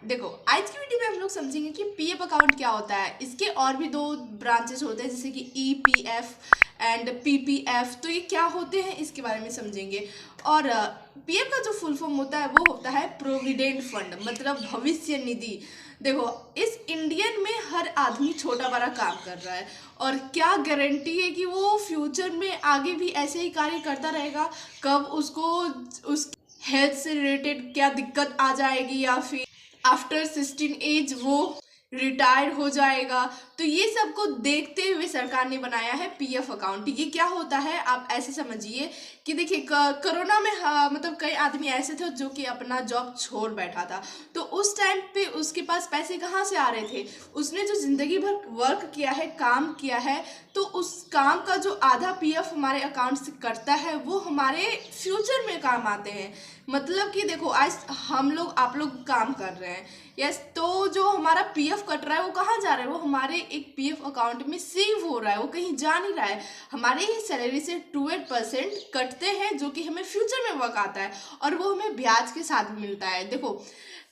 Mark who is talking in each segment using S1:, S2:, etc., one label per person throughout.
S1: देखो आज की वीडियो में हम लोग समझेंगे कि पीएफ अकाउंट क्या होता है। इसके और भी दो ब्रांचेस होते हैं जैसे कि ईपीएफ एंड पीपीएफ। तो ये क्या होते हैं इसके बारे में समझेंगे। और पीएफ का जो फुल फॉर्म होता है वो होता है प्रोविडेंट फंड, मतलब भविष्य निधि। देखो इस इंडियन में हर आदमी छोटा बड़ा काम कर रहा है और क्या गारंटी है कि वो फ्यूचर में आगे भी ऐसे ही कार्य करता रहेगा। कब उसको उस हेल्थ से रिलेटेड क्या दिक्कत आ जाएगी या फिर आफ्टर 16 एज वो रिटायर हो जाएगा। तो ये सब को देखते हुए सरकार ने बनाया है पीएफ अकाउंट। ये क्या होता है आप ऐसे समझिए कि देखिए कोरोना में मतलब कई आदमी ऐसे थे जो कि अपना जॉब छोड़ बैठा था। तो उस टाइम पे उसके पास पैसे कहाँ से आ रहे थे? उसने जो जिंदगी भर वर्क किया है, काम किया है, तो उस काम का जो आधा पीएफ हमारे अकाउंट से कटता है वो हमारे फ्यूचर में काम आते हैं। मतलब कि देखो आज हम लोग आप लोग काम कर रहे हैं, यस, तो जो हमारा पीएफ कट रहा है वो कहाँ जा रहा है? वो हमारे एक पीएफ अकाउंट में सेव हो रहा है, वो कहीं जा नहीं रहा है। हमारे ही सैलरी से 12% कटते हैं जो कि हमें फ्यूचर में वर्क आता है और वो हमें ब्याज के साथ मिलता है। देखो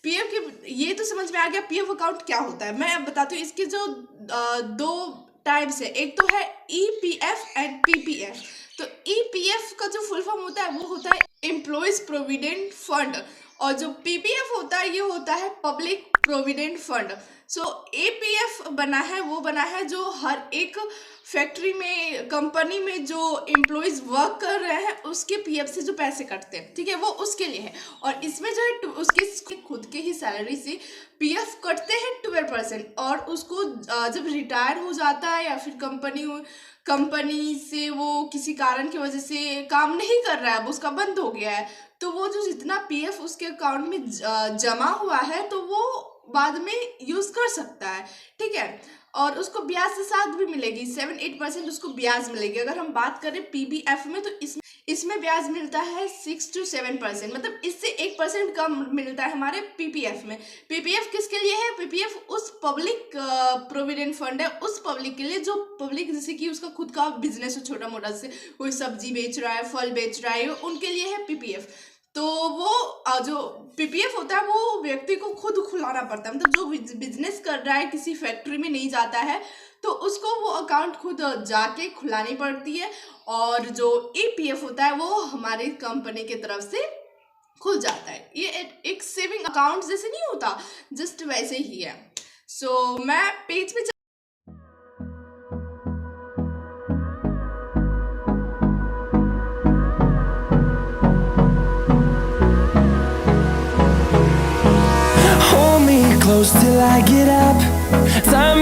S1: पीएफ के ये तो समझ में आ गया पीएफ अकाउंट क्या होता है। मैं अब बताती हूँ इसके जो दो टाइप्स है, एक तो है ईपीएफ एंड पीपीएफ। तो ईपीएफ का जो फुल फॉर्म होता है वो होता है एम्प्लॉयज प्रोविडेंट फंड और जो पीपीएफ होता है ये होता है पब्लिक प्रोविडेंट फंड। सो एपीएफ बना है वो बना है जो हर एक फैक्ट्री में, कंपनी में जो एम्प्लॉयज वर्क कर रहे हैं उसके पीएफ से जो पैसे कटते हैं, ठीक है, वो उसके लिए है। और इसमें जो है उसके खुद के ही सैलरी से पीएफ कटते हैं 12% और उसको जब रिटायर हो जाता है या फिर कंपनी से वो किसी कारण की वजह से काम नहीं कर रहा है, अब उसका बंद हो गया है, तो वो जो जितना पीएफ उसके अकाउंट में जमा हुआ है तो वो बाद में यूज कर सकता है, ठीक है। और उसको ब्याज के साथ भी मिलेगी, 7-8% उसको ब्याज मिलेगी। अगर हम बात करें पीपीएफ में तो इसमें ब्याज मिलता है 6 to 7%, मतलब इससे 1% कम मिलता है हमारे पीपीएफ में। पीपीएफ किसके लिए है? पीपीएफ उस पब्लिक प्रोविडेंट फंड है, उस पब्लिक के लिए जो पब्लिक जैसे कि उसका खुद का बिजनेस हो, छोटा मोटा, से कोई सब्जी बेच रहा है, फल बेच रहा है, उनके लिए है पीपीएफ। तो वो जो पीपीएफ होता है वो व्यक्ति को खुद खुलाना पड़ता है, मतलब जो बिजनेस कर रहा है किसी फैक्ट्री में नहीं जाता है तो उसको वो अकाउंट खुद जाके खुलानी पड़ती है। और जो ईपीएफ होता है वो हमारी कंपनी की तरफ से खुल जाता है। ये एक सेविंग अकाउंट जैसे नहीं होता, जस्ट वैसे ही है। सो मैं पेज पे
S2: Hold me close till I get up. Time